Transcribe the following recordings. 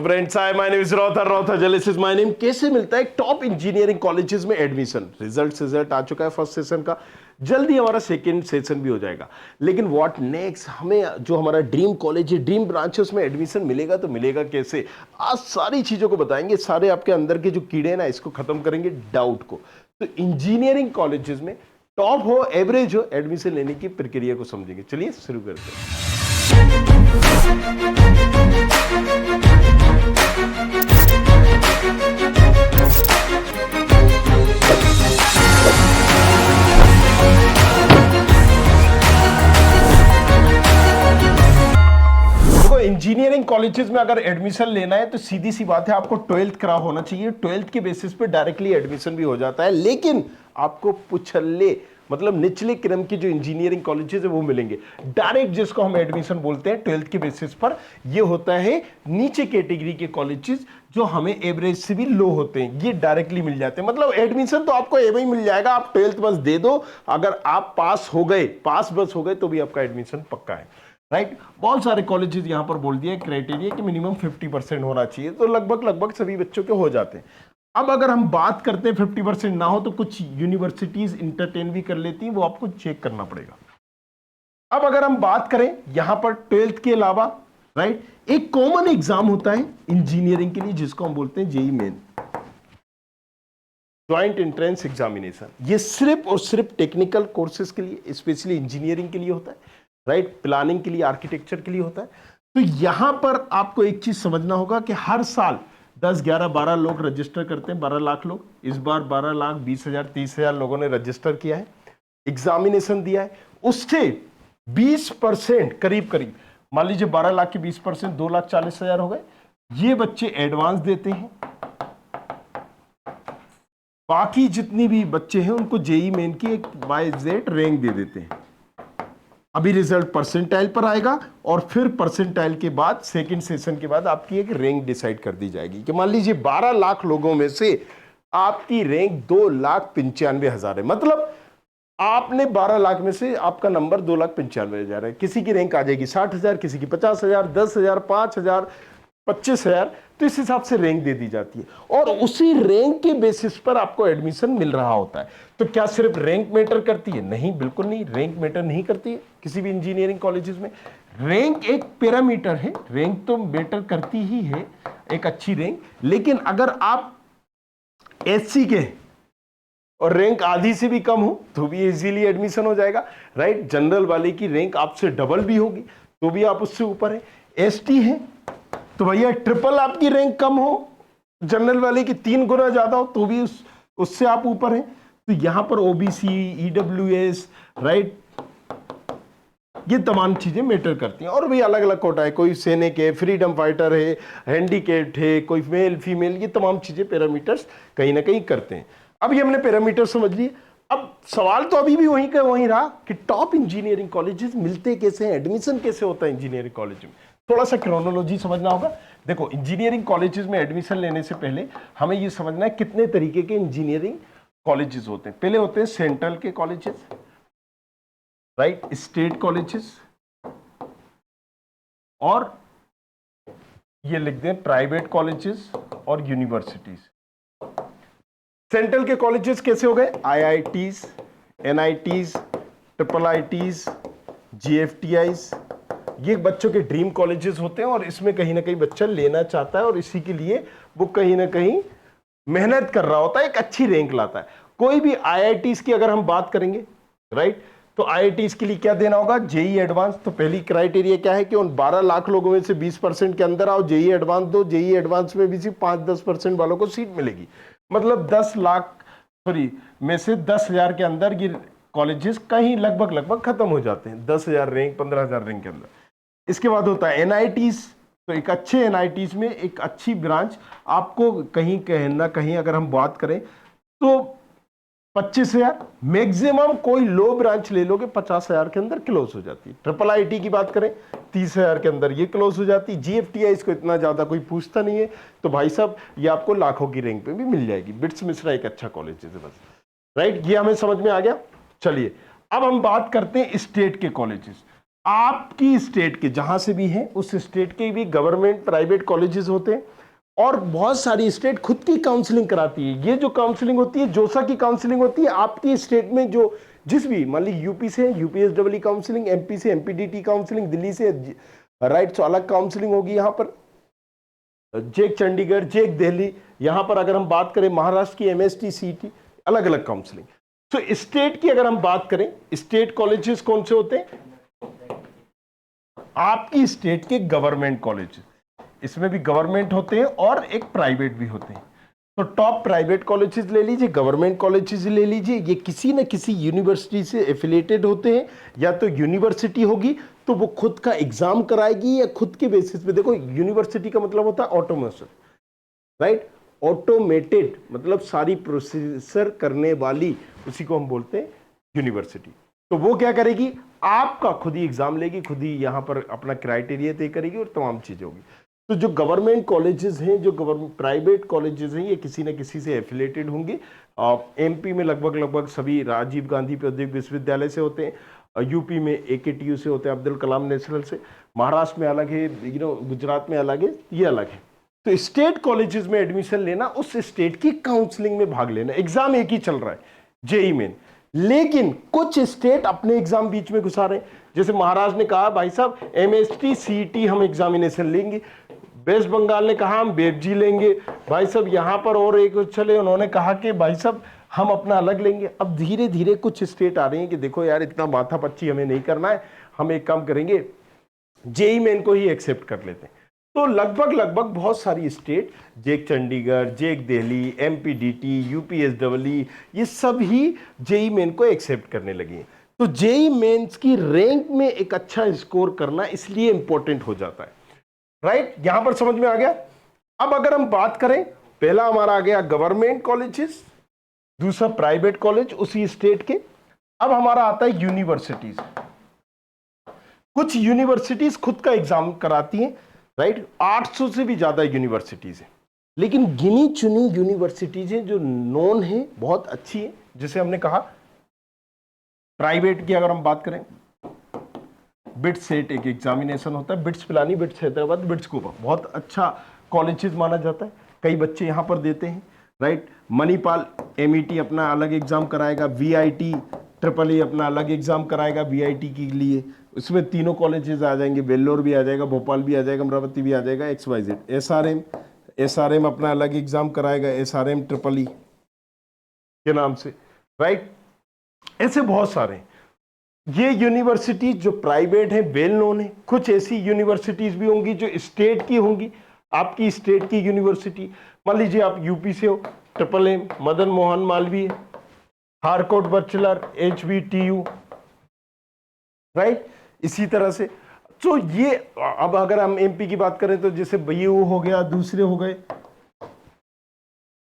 Friends, hi, my name is रॉथा जलिस is my name. कैसे मिलता है टॉप इंजीनियरिंग कॉलेजेस में एडमिशन? रिजल्ट आ चुका है फर्स्ट सेशन का, जल्दी हमारा सेकंड सेशन भी हो जाएगा। लेकिन व्हाट नेक्स्ट, हमें जो हमारा ड्रीम कॉलेज है, ड्रीम ब्रांच है, उसमें एडमिशन मिलेगा तो मिलेगा कैसे? आज सारी चीजों को बताएंगे, सारे आपके अंदर के जो कीड़े हैं ना, इसको खत्म करेंगे, डाउट को। तो इंजीनियरिंग कॉलेजेस में टॉप हो एवरेज हो, एडमिशन लेने की प्रक्रिया को समझेंगे। चलिए शुरू करते हैं। इंजीनियरिंग कॉलेजेस में अगर एडमिशन लेना है तो सीधी सी बात है, आपको 12th करा होना चाहिए। 12th के बेसिस पे डायरेक्टली एडमिशन भी हो जाता है, लेकिन आपको पुछल्ले मतलब निचले क्रम के जो इंजीनियरिंग कॉलेजेस है वो मिलेंगे डायरेक्ट, जिसको हम एडमिशन बोलते हैं 12th के बेसिस पर। ये होता है नीचे कैटेगरी के कॉलेजेस जो हमें एवरेज से भी लो होते हैं, ये डायरेक्टली मिल जाते हैं। मतलब एडमिशन तो आपको एवं ही मिल जाएगा, आप 12th बस दे दो। अगर आप पास बस हो गए तो भी आपका एडमिशन पक्का है, राइट। बहुत सारे कॉलेजेस यहां पर बोल दिया क्राइटेरिया कि मिनिमम 50% होना चाहिए, तो लगभग सभी बच्चों के हो जाते हैं। अब अगर हम बात करते हैं 50% ना हो तो कुछ यूनिवर्सिटीज इंटरटेन भी कर लेती हैं, वो आपको चेक करना पड़ेगा। अब अगर हम बात करें यहां पर 12th के अलावा, राइट, एक कॉमन एग्जाम होता है इंजीनियरिंग के लिए जिसको हम बोलते हैं JEE main, joint entrance examination. ये सिर्फ और सिर्फ टेक्निकल कोर्सेज के लिए, स्पेशली इंजीनियरिंग के लिए होता है, राइट। प्लानिंग के लिए, आर्किटेक्चर के लिए होता है। तो यहां पर आपको एक चीज समझना होगा कि हर साल 10, 11, 12 लोग रजिस्टर करते हैं, 12 लाख लोग। इस बार 12 लाख 20,000, 30,000 लोगों ने रजिस्टर किया है, एग्जामिनेशन दिया है। उससे 20% करीब मान लीजिए 12 लाख के 20% 2,40,000 हो गए। ये बच्चे एडवांस देते हैं, बाकी जितनी भी बच्चे हैं उनको जेईई मेन की एक बाय जेड रैंक दे देते हैं। अभी रिजल्ट परसेंटाइल पर आएगा और फिर परसेंटाइल के बाद सेकंड सेशन के बाद आपकी एक रैंक डिसाइड कर दी जाएगी कि मान लीजिए 12 लाख लोगों में से आपकी रैंक 2,95,000 है। मतलब आपने 12 लाख में से आपका नंबर 2,95,000 है। किसी की रैंक आ जाएगी 60,000, किसी की 50,000, 10,000, 5,000, 25,000। तो इस हिसाब से रैंक दे दी जाती है और उसी रैंक के बेसिस पर आपको एडमिशन मिल रहा होता है। तो क्या सिर्फ रैंक मैटर करती है? नहीं, बिल्कुल नहीं, रैंक मैटर नहीं करती है किसी भी इंजीनियरिंग कॉलेजेस में। रैंक एक पैरामीटर है, रैंक तो मैटर करती ही है, एक अच्छी रैंक। लेकिन अगर आप एससी के और रैंक आधी से भी कम हो तो भी इजीली एडमिशन हो जाएगा, राइट। जनरल वाले की रैंक आपसे डबल भी होगी तो भी आप उससे ऊपर है। एसटी है तो भैया ट्रिपल आपकी रैंक कम हो, जनरल वाले की 3 गुना ज्यादा हो तो भी उससे आप ऊपर हैं। तो यहां पर ओबीसी, ईडब्ल्यूएस, राइट, ये तमाम चीजें मैटर करती हैं। और भी अलग अलग कोटा है, कोई सैनिक है, फ्रीडम फाइटर है, हैंडीकैप्ड है, कोई मेल फीमेल, ये तमाम चीजें पैरामीटर्स कहीं ना कहीं करते हैं। अब ये हमने पैरामीटर समझ लिए। अब सवाल तो अभी भी वहीं का वहीं रहा कि टॉप इंजीनियरिंग कॉलेजेस मिलते कैसे हैं, एडमिशन कैसे होता है इंजीनियरिंग कॉलेज में। थोड़ा सा क्रोनोलॉजी समझना होगा। देखो, इंजीनियरिंग कॉलेजेस में एडमिशन लेने से पहले हमें यह समझना है कितने तरीके के इंजीनियरिंग कॉलेजेस होते हैं। पहले होते हैं सेंट्रल के कॉलेजेस, राइट, स्टेट कॉलेजेस, और ये लिख दें प्राइवेट कॉलेजेस और यूनिवर्सिटीज। सेंट्रल के कॉलेजेस कैसे हो गए? आईआईटीज, एनआईटीज, ट्रिपल आईटीज, जीएफटीआईज, ये बच्चों के ड्रीम कॉलेजेस होते हैं और इसमें कहीं ना कहीं बच्चा लेना चाहता है और इसी के लिए वो कहीं ना कहीं मेहनत कर रहा होता है, एक अच्छी रैंक लाता है। कोई भी आईआईटीज की अगर हम बात करेंगे, राइट, तो आईआईटीज के लिए क्या देना होगा? JEE advance. तो पहली क्राइटेरिया क्या है कि उन 12 लाख लोगों में से 20% के अंदर आओ, जेईई एडवांस दो। जेईई एडवांस में भी सिर्फ 5-10% वालों को सीट मिलेगी। मतलब 10 लाख में से 10,000 के अंदर ये कॉलेजेस कहीं लगभग खत्म हो जाते हैं, 10,000 रैंक, 15,000 रैंक के अंदर। इसके बाद होता है एनआईटीज। तो एक अच्छे एनआईटीज में एक अच्छी ब्रांच आपको कहीं ना कहीं अगर हम बात करें तो 25,000, मैक्सिमम कोई लो ब्रांच ले लोगे 50,000 के अंदर क्लोज हो जाती है। ट्रिपल आईटी की बात करें 30,000 के अंदर ये क्लोज हो जाती है। जीएफटीआई इसको इतना ज्यादा कोई पूछता नहीं है, तो भाई साहब ये आपको लाखों की रैंक पे भी मिल जाएगी। बिट्स मिश्रा एक अच्छा कॉलेज है बस, राइट, ये हमें समझ में आ गया। चलिए अब हम बात करते हैं स्टेट के कॉलेजेस। आपकी स्टेट के जहां से भी हैं उस स्टेट के भी गवर्नमेंट प्राइवेट कॉलेजेस होते हैं, और बहुत सारी स्टेट खुद की काउंसलिंग कराती है। ये जो काउंसलिंग होती है, जोसा की काउंसलिंग होती है, आपकी स्टेट में जो जिस भी, मान ली यूपी से यूपीएसडब्ल्यू काउंसलिंग, एमपी से एमपीडीटी काउंसलिंग, दिल्ली से राइट, तो अलग काउंसलिंग होगी। यहां पर जेक चंडीगढ़, जेक दिल्ली, यहां पर अगर हम बात करें महाराष्ट्र की एमएसटी सीटी, अलग अलग काउंसलिंग। तो स्टेट की अगर हम बात करें, स्टेट कॉलेजेस कौन से होते हैं? आपकी स्टेट के गवर्नमेंट कॉलेज, इसमें भी गवर्नमेंट होते हैं और एक प्राइवेट भी होते हैं। तो टॉप प्राइवेट कॉलेजेस ले लीजिए, गवर्नमेंट कॉलेजेस ले लीजिए, ये किसी न किसी यूनिवर्सिटी से एफिलिएटेड होते हैं। या तो यूनिवर्सिटी होगी तो वो खुद का एग्जाम कराएगी, या खुद के बेसिस पे। देखो, यूनिवर्सिटी का मतलब होता है ऑटोमेशन, राइट, ऑटोमेटेड, मतलब सारी प्रोसेसर करने वाली, उसी को हम बोलते हैं यूनिवर्सिटी। तो वो क्या करेगी? आपका खुद ही एग्जाम लेगी, खुद ही यहां पर अपना क्राइटेरिया तय करेगी और तमाम चीजें होगी। तो जो गवर्नमेंट कॉलेजेस हैं, जो गवर्नमेंट प्राइवेट कॉलेजेस हैं, ये किसी न किसी से एफिलेटेड होंगे। एमपी में लगभग सभी राजीव गांधी प्रौद्योगिक विश्वविद्यालय से होते हैं, यूपी में एकेटीयू से होते हैं, अब्दुल कलाम नेशनल से, महाराष्ट्र में अलग है, गुजरात में अलग है, ये अलग है। तो स्टेट कॉलेजेस में एडमिशन लेना, उस स्टेट की काउंसलिंग में भाग लेना। एग्जाम एक ही चल रहा है, जेईई मेन, लेकिन कुछ स्टेट अपने एग्जाम बीच में घुसा रहे हैं। जैसे महाराष्ट्र ने कहा भाई साहब एमएसटी सीईटी हम एग्जामिनेशन लेंगे, वेस्ट बंगाल ने कहा हम वेबजी लेंगे, भाई साहब यहां पर और एक चले, उन्होंने कहा कि भाई साहब हम अपना अलग लेंगे। अब धीरे धीरे कुछ स्टेट आ रही हैं कि देखो यार, इतना माथा पच्ची हमें नहीं करना है, हम एक काम करेंगे, जेईई मेन को ही एक्सेप्ट कर लेते हैं। तो लगभग बहुत सारी स्टेट, जेक चंडीगढ़, जेक दिल्ली, एमपीडीटी, यूपीएसडब्ल्यू, ये सब ही जेईई मेन को एक्सेप्ट करने लगी हैं। तो जेईई मेंस की रैंक में एक अच्छा स्कोर करना इसलिए इंपॉर्टेंट हो जाता है, राइट। यहां पर समझ में आ गया। अब अगर हम बात करें, पहला हमारा आ गया गवर्नमेंट कॉलेजेस, दूसरा प्राइवेट कॉलेज उसी स्टेट के। अब हमारा आता है यूनिवर्सिटीज। कुछ यूनिवर्सिटीज खुद का एग्जाम कराती हैं, राइट। 800 से भी ज्यादा यूनिवर्सिटीज हैं, लेकिन गिनी चुनी यूनिवर्सिटीज हैं जो नोन है, बहुत अच्छी है। जैसे हमने कहा प्राइवेट की अगर हम बात करें, बिट्स सेट एक एग्जामिनेशन होता है, bits Pilani, bits Hyderabad, bits Goa, बहुत अच्छा कॉलेजेस माना जाता है, कई बच्चे यहां पर देते हैं, राइट। मणिपाल एमईटी अपना अलग एग्जाम कराएगा, वीआईटी ट्रिपल ई अपना अलग एग्जाम कराएगा वीआईटी के लिए। उसमें तीनों कॉलेजेस आ जाएंगे, वेल्लोर भी आ जाएगा, भोपाल भी आ जाएगा, अमरावती भी आ जाएगा, XYZ। एसआरएम अपना अलग एग्जाम कराएगा, एसआरएम ट्रिपल ई के नाम से, राइट। ऐसे बहुत सारे ये यूनिवर्सिटीज जो प्राइवेट है, वेल नोन है। कुछ ऐसी यूनिवर्सिटीज भी होंगी जो स्टेट की होंगी, आपकी स्टेट की यूनिवर्सिटी। मान लीजिए आप यूपी से हो, triple M, Madan Mohan Malaviya, Harcourt Butler, HBTU, right. इसी तरह से तो ये, अब अगर हम एमपी की बात करें तो जैसे BU हो गया, दूसरे हो गए,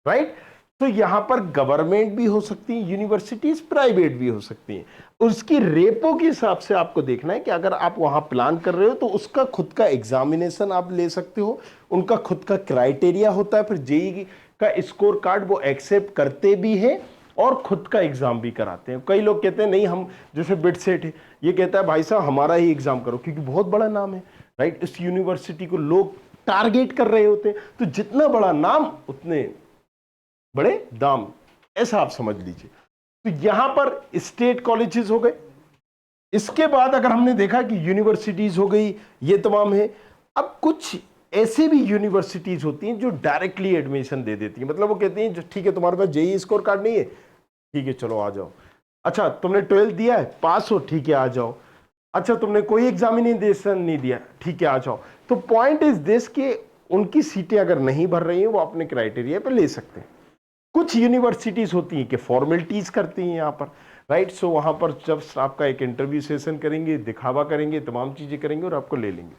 राइट। तो यहां पर गवर्नमेंट भी हो सकती है यूनिवर्सिटीज, प्राइवेट भी हो सकती हैं। उसकी रेपो के हिसाब से आपको देखना है कि अगर आप वहां प्लान कर रहे हो तो उसका खुद का एग्जामिनेशन आप ले सकते हो, उनका खुद का क्राइटेरिया होता है, फिर जेईई का स्कोर कार्ड वो एक्सेप्ट करते भी हैं और खुद का एग्जाम भी कराते हैं। कई लोग कहते हैं नहीं, हम जैसे बिट सेट है, ये कहता है भाई साहब हमारा ही एग्जाम करो, क्योंकि बहुत बड़ा नाम है, राइट। इस यूनिवर्सिटी को लोग टारगेट कर रहे होते हैं, तो जितना बड़ा नाम उतने बड़े दाम, ऐसा आप समझ लीजिए। तो यहां पर स्टेट कॉलेजेस हो गए। इसके बाद अगर हमने देखा कि यूनिवर्सिटीज हो गई, ये तमाम है। अब कुछ ऐसे भी यूनिवर्सिटीज होती हैं जो डायरेक्टली एडमिशन दे देती हैं, मतलब वो कहती हैं ठीक है तुम्हारे पास जेईई स्कोर कार्ड नहीं है, ठीक है चलो आ जाओ। अच्छा तुमने 12th दिया है, पास हो, ठीक है आ जाओ। अच्छा तुमने कोई एग्जामिनेशन नहीं दिया, ठीक है आ जाओ। तो पॉइंट इज दिस कि उनकी सीटें अगर नहीं भर रही हैं वो अपने क्राइटेरिया पे ले सकते हैं। कुछ यूनिवर्सिटीज होती हैं कि फॉर्मेलिटीज करती हैं यहाँ पर, राइट। सो वहां पर जब आपका एक इंटरव्यू सेशन करेंगे, दिखावा करेंगे, तमाम चीजें करेंगे और आपको ले लेंगे।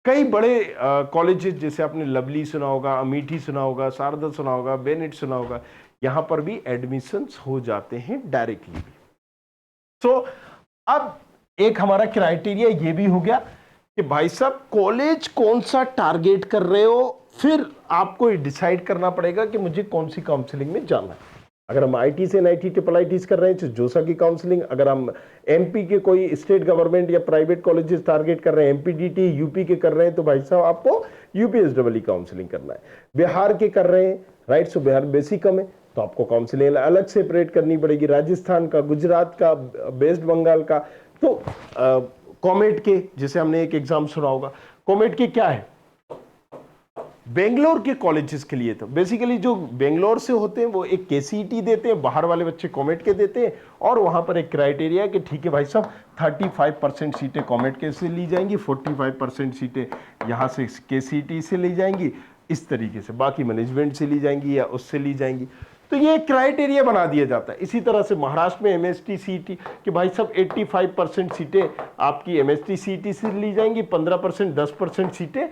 कई बड़े कॉलेजेस जैसे आपने लवली सुना होगा, अमेठी सुना होगा, शारदा सुना होगा, बेनेट सुना होगा, यहाँ पर भी एडमिशंस हो जाते हैं डायरेक्टली भी। सो अब एक हमारा क्राइटेरिया ये भी हो गया कि भाई साहब कॉलेज कौन सा टारगेट कर रहे हो, फिर आपको डिसाइड करना पड़ेगा कि मुझे कौन सी काउंसलिंग में जाना है। अगर हम आईटी से एनआईटी ट्रिपल आईटीज कर रहे हैं तो जोसा की काउंसलिंग, अगर हम एमपी के कोई स्टेट गवर्नमेंट या प्राइवेट कॉलेजेस टारगेट कर रहे हैं, एमपीडीटी यूपी के कर रहे हैं, तो भाई साहब आपको यूपीएसडब्ल्यू काउंसलिंग करना है। बिहार के कर रहे हैं, राइट, सो बिहार बेसिक कम है तो आपको काउंसलिंग अलग सेपरेट करनी पड़ेगी। राजस्थान का, गुजरात का, वेस्ट बंगाल का, तो कॉमेट के, जैसे हमने एक एग्जाम सुना होगा, कॉमेट के क्या है, बेंगलोर के कॉलेजेस के लिए। तो बेसिकली जो बेंगलोर से होते हैं वो एक केसीईटी देते हैं, बाहर वाले बच्चे कॉमेट के देते हैं, और वहां पर एक क्राइटेरिया है कि ठीक है भाई साहब 35% सीटें कॉमेट के से ली जाएंगी, 45% सीटें यहाँ से केसीईटी से ली जाएंगी, इस तरीके से बाकी मैनेजमेंट से ली जाएंगी या उससे ली जाएंगी। तो ये क्राइटेरिया बना दिया जाता है। इसी तरह से महाराष्ट्र में एमएसटी सीईटी कि भाई साहब 85% सीटें आपकी एमएसटी सीईटी से ली जाएंगी, 15% 10% सीटें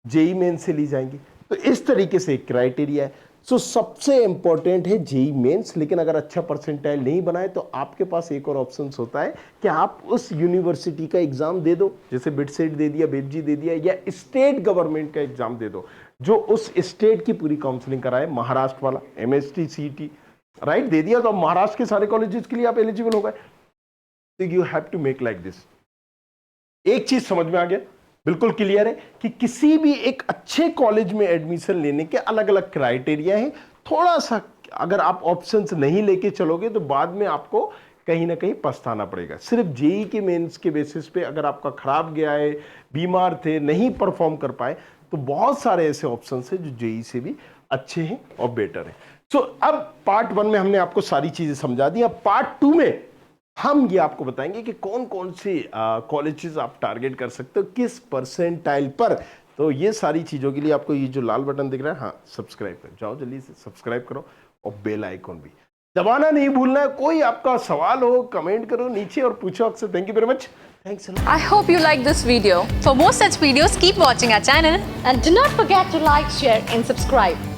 जेई मेन से ली जाएंगी। तो इस तरीके से एक क्राइटेरिया है। सो सबसे इंपॉर्टेंट है जेई मेंस, लेकिन अगर अच्छा परसेंटाइल नहीं बनाए तो आपके पास एक और ऑप्शन होता है कि आप उस यूनिवर्सिटी का एग्जाम दे दो, जैसे बिटसेट दे दिया, बेबजी दे दिया, या स्टेट गवर्नमेंट का एग्जाम दे दो जो उस स्टेट की पूरी काउंसलिंग कराए। महाराष्ट्र वाला एमएसटी सीईटी राइट दे दिया तो अब महाराष्ट्र के सारे कॉलेजेस के लिए आप एलिजिबल हो गए। तो you have to make like this. एक चीज समझ में आ गया, बिल्कुल क्लियर है कि किसी भी एक अच्छे कॉलेज में एडमिशन लेने के अलग अलग क्राइटेरिया हैं। थोड़ा सा अगर आप ऑप्शंस नहीं लेके चलोगे तो बाद में आपको कहीं ना कहीं पछताना पड़ेगा। सिर्फ जेई के मेंस के बेसिस पे अगर आपका खराब गया है, बीमार थे, नहीं परफॉर्म कर पाए, तो बहुत सारे ऐसे ऑप्शंस हैं जो जेई से भी अच्छे हैं और बेटर हैं। सो अब पार्ट 1 में हमने आपको सारी चीजें समझा दी। अब पार्ट 2 में हम ये आपको बताएंगे कि कौन कौन से कॉलेजेस आप टारगेट कर सकते हो, किस परसेंटाइल पर। तो ये सारी चीज़ों के लिए आपको ये जो लाल बटन दिख रहा है, हाँ सब्सक्राइब करो, जाओ जल्दी से सब्सक्राइब करो, और बेल आइकॉन भी दबाना नहीं भूलना है। कोई आपका सवाल हो कमेंट करो नीचे और पूछो आपसे। Thank you very much. Thanks a lot. I hope you like this video. For more such videos, keep watching our channel and do not forget to like, share and subscribe.